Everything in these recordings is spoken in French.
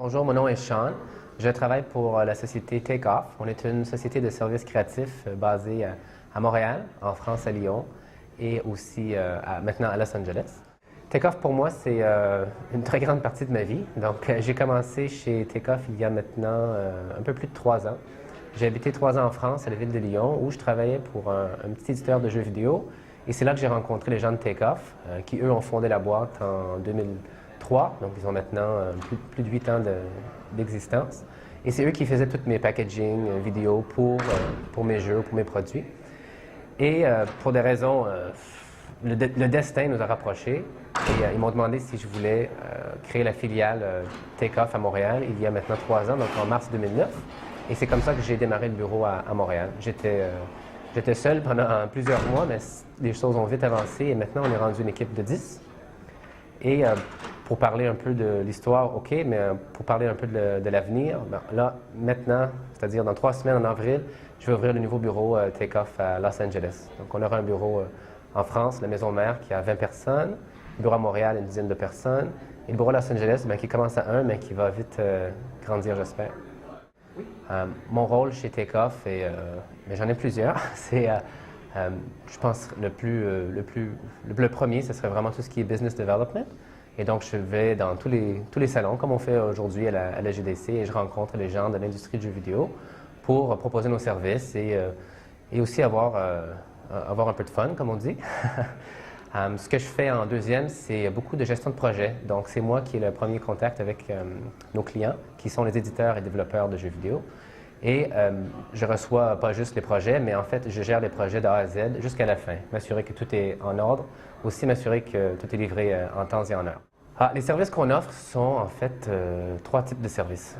Bonjour, mon nom est Sean. Je travaille pour la société Takeoff. On est une société de services créatifs basée à Montréal, en France, à Lyon, et aussi maintenant à Los Angeles. Takeoff, pour moi, c'est une très grande partie de ma vie. Donc, j'ai commencé chez Takeoff il y a maintenant un peu plus de 3 ans. J'ai habité 3 ans en France, à la ville de Lyon, où je travaillais pour un petit éditeur de jeux vidéo. Et c'est là que j'ai rencontré les gens de Takeoff, qui, eux, ont fondé la boîte en 2003. Donc, ils ont maintenant plus de 8 ans d'existence. Et c'est eux qui faisaient toutes mes packaging vidéo pour mes jeux, pour mes produits. Et pour des raisons, le destin nous a rapprochés. Et ils m'ont demandé si je voulais créer la filiale Takeoff à Montréal il y a maintenant 3 ans, donc en mars 2009. Et c'est comme ça que j'ai démarré le bureau à Montréal. J'étais seul pendant plusieurs mois, mais les choses ont vite avancé et maintenant on est rendu une équipe de 10. Et pour parler un peu de l'histoire, OK, mais pour parler un peu de l'avenir, là, maintenant, c'est-à-dire dans 3 semaines, en avril, je vais ouvrir le nouveau bureau Takeoff à Los Angeles. Donc on aura un bureau en France, la maison mère, qui a 20 personnes, le bureau à Montréal, une dizaine de personnes, et le bureau à Los Angeles, qui commence à 1, mais qui va vite grandir, j'espère. Mon rôle chez Takeoff, mais j'en ai plusieurs, c'est, je pense, le premier, ce serait vraiment tout ce qui est business development. Et donc, je vais dans tous les salons, comme on fait aujourd'hui à la GDC, et je rencontre les gens de l'industrie du jeu vidéo pour proposer nos services et aussi avoir un peu de fun, comme on dit. Ce que je fais en deuxième, c'est beaucoup de gestion de projet. Donc, c'est moi qui ai le premier contact avec nos clients, qui sont les éditeurs et développeurs de jeux vidéo. Et je reçois pas juste les projets, mais en fait, je gère les projets de A à Z jusqu'à la fin. M'assurer que tout est en ordre, aussi m'assurer que tout est livré en temps et en heure. Les services qu'on offre sont en fait 3 types de services.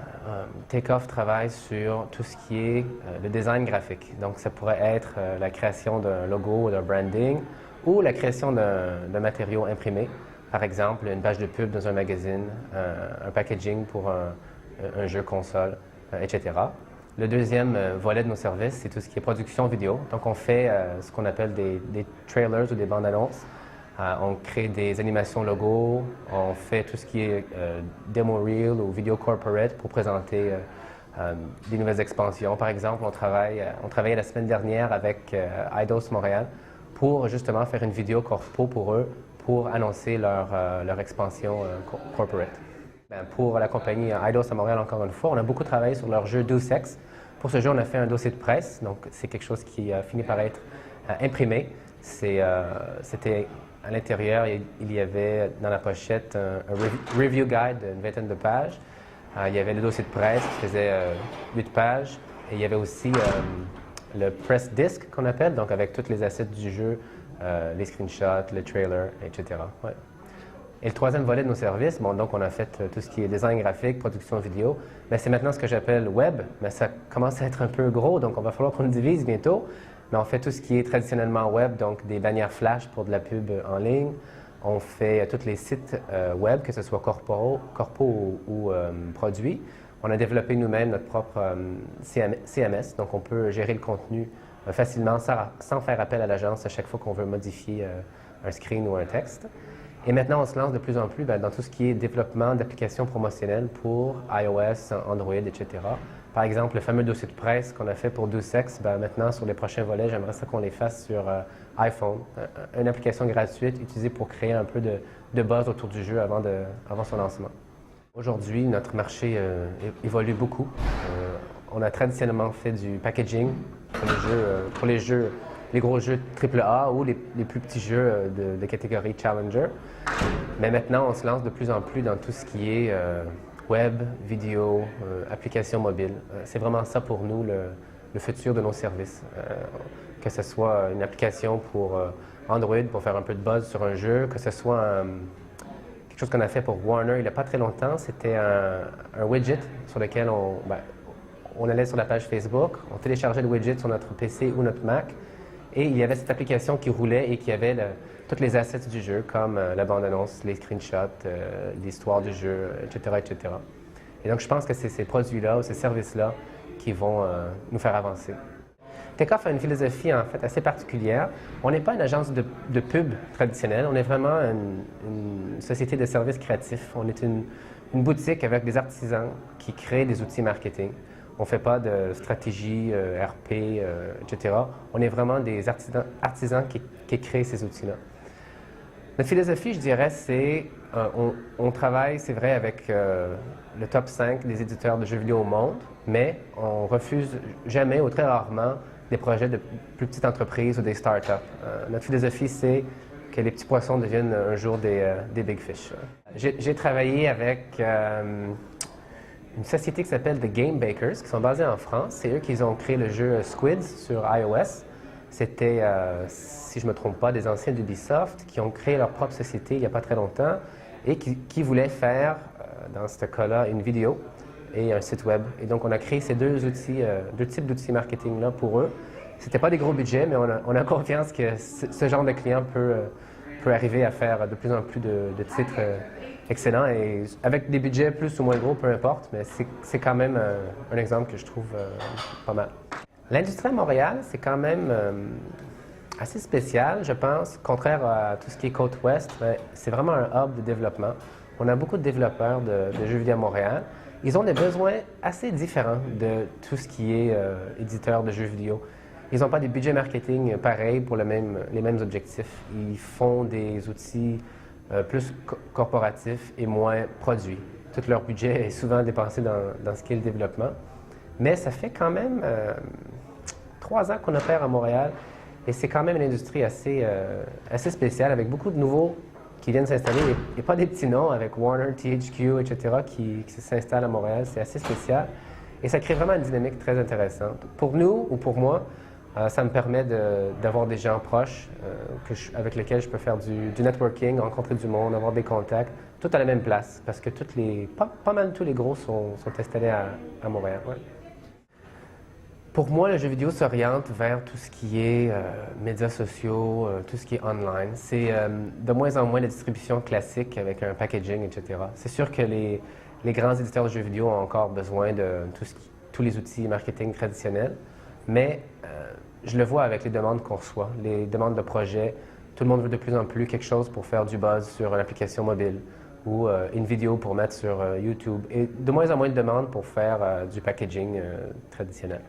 Takeoff travaille sur tout ce qui est le design graphique. Donc, ça pourrait être la création d'un logo ou d'un branding, ou la création d'un matériau imprimé, par exemple une page de pub dans un magazine, un packaging pour un jeu console, etc. Le deuxième volet de nos services, c'est tout ce qui est production vidéo. Donc on fait ce qu'on appelle des trailers ou des bandes annonces. On crée des animations logos, on fait tout ce qui est demo reel ou vidéo corporate pour présenter des nouvelles expansions. Par exemple, on travaillait la semaine dernière avec Eidos Montréal pour justement faire une vidéo corpo pour eux, pour annoncer leur expansion corporate. Pour la compagnie Eidos à Montréal, encore une fois, on a beaucoup travaillé sur leur jeu Deus Ex. Pour ce jeu, on a fait un dossier de presse, donc c'est quelque chose qui a fini par être imprimé. C'était à l'intérieur, il y avait dans la pochette un review guide d'une 20aine de pages. Il y avait le dossier de presse qui faisait 8 pages. Et il y avait aussi le press disc qu'on appelle, donc avec tous les assets du jeu, les screenshots, le trailer, etc. Ouais. Et le troisième volet de nos services, donc on a fait tout ce qui est design graphique, production vidéo, mais c'est maintenant ce que j'appelle web, mais ça commence à être un peu gros, donc on va falloir qu'on le divise bientôt. Mais on fait tout ce qui est traditionnellement web, donc des bannières flash pour de la pub en ligne. On fait tous les sites web, que ce soit corpo ou produits. On a développé nous-mêmes notre propre CMS, donc on peut gérer le contenu facilement sans faire appel à l'agence à chaque fois qu'on veut modifier un screen ou un texte. Et maintenant, on se lance de plus en plus dans tout ce qui est développement d'applications promotionnelles pour iOS, Android, etc. Par exemple, le fameux dossier de presse qu'on a fait pour Deus Ex, maintenant, sur les prochains volets, j'aimerais ça qu'on les fasse sur iPhone. Une application gratuite utilisée pour créer un peu de buzz autour du jeu avant son lancement. Aujourd'hui, notre marché évolue beaucoup. On a traditionnellement fait du packaging pour les gros jeux AAA ou les plus petits jeux de catégorie Challenger. Mais maintenant, on se lance de plus en plus dans tout ce qui est web, vidéo, applications mobiles. C'est vraiment ça pour nous le futur de nos services. Que ce soit une application pour Android pour faire un peu de buzz sur un jeu, que ce soit quelque chose qu'on a fait pour Warner il n'y a pas très longtemps, c'était un widget sur lequel on allait sur la page Facebook, on téléchargeait le widget sur notre PC ou notre Mac, et il y avait cette application qui roulait et qui avait tous les assets du jeu, comme la bande-annonce, les screenshots, l'histoire du jeu, etc., etc. Et donc, je pense que c'est ces produits-là ou ces services-là qui vont nous faire avancer. Takeoff a une philosophie en fait assez particulière. On n'est pas une agence de pub traditionnelle, on est vraiment une société de services créatifs. On est une une boutique avec des artisans qui créent des outils marketing. On ne fait pas de stratégie RP, etc. On est vraiment des artisans qui créent ces outils-là. Notre philosophie, je dirais, c'est on travaille, c'est vrai, avec le top 5 des éditeurs de jeux vidéo au monde, mais on refuse jamais ou très rarement des projets de plus petites entreprises ou des startups. Notre philosophie, c'est que les petits poissons deviennent un jour des big fish. J'ai travaillé avec une société qui s'appelle The Game Bakers, qui sont basés en France. C'est eux qui ont créé le jeu Squids sur iOS. C'était, si je ne me trompe pas, des anciens d'Ubisoft qui ont créé leur propre société il n'y a pas très longtemps et qui voulaient faire, dans ce cas-là, une vidéo et un site web. Et donc, on a créé ces deux types d'outils marketing-là pour eux. C'était pas des gros budgets, mais on a confiance que ce genre de client peut arriver à faire de plus en plus de titres excellents. Et avec des budgets plus ou moins gros, peu importe, mais c'est quand même un exemple que je trouve pas mal. L'industrie à Montréal, c'est quand même assez spécial, je pense. Contraire à tout ce qui est côte ouest, c'est vraiment un hub de développement. On a beaucoup de développeurs de jeux vidéo à Montréal. Ils ont des besoins assez différents de tout ce qui est éditeur de jeux vidéo. Ils n'ont pas des budgets marketing pareils pour les mêmes objectifs. Ils font des outils plus corporatifs et moins produits. Tout leur budget est souvent dépensé dans ce qui est le développement. Mais ça fait quand même 3 ans qu'on opère à Montréal et c'est quand même une industrie assez spéciale avec beaucoup de nouveaux qui viennent s'installer. Il n'y a pas des petits noms avec Warner, THQ, etc. qui s'installent à Montréal. C'est assez spécial et ça crée vraiment une dynamique très intéressante. Pour nous ou pour moi, ça me permet d'avoir des gens proches avec lesquels je peux faire du networking, rencontrer du monde, avoir des contacts, tout à la même place parce que pas mal tous les gros sont installés à Montréal. Ouais. Pour moi, le jeu vidéo s'oriente vers tout ce qui est médias sociaux, tout ce qui est online. C'est de moins en moins de distribution classique avec un packaging, etc. C'est sûr que les grands éditeurs de jeux vidéo ont encore besoin de tous les outils marketing traditionnels, mais je le vois avec les demandes qu'on reçoit, les demandes de projets. Tout le monde veut de plus en plus quelque chose pour faire du buzz sur une application mobile ou une vidéo pour mettre sur YouTube. Et de moins en moins de demandes pour faire du packaging traditionnel.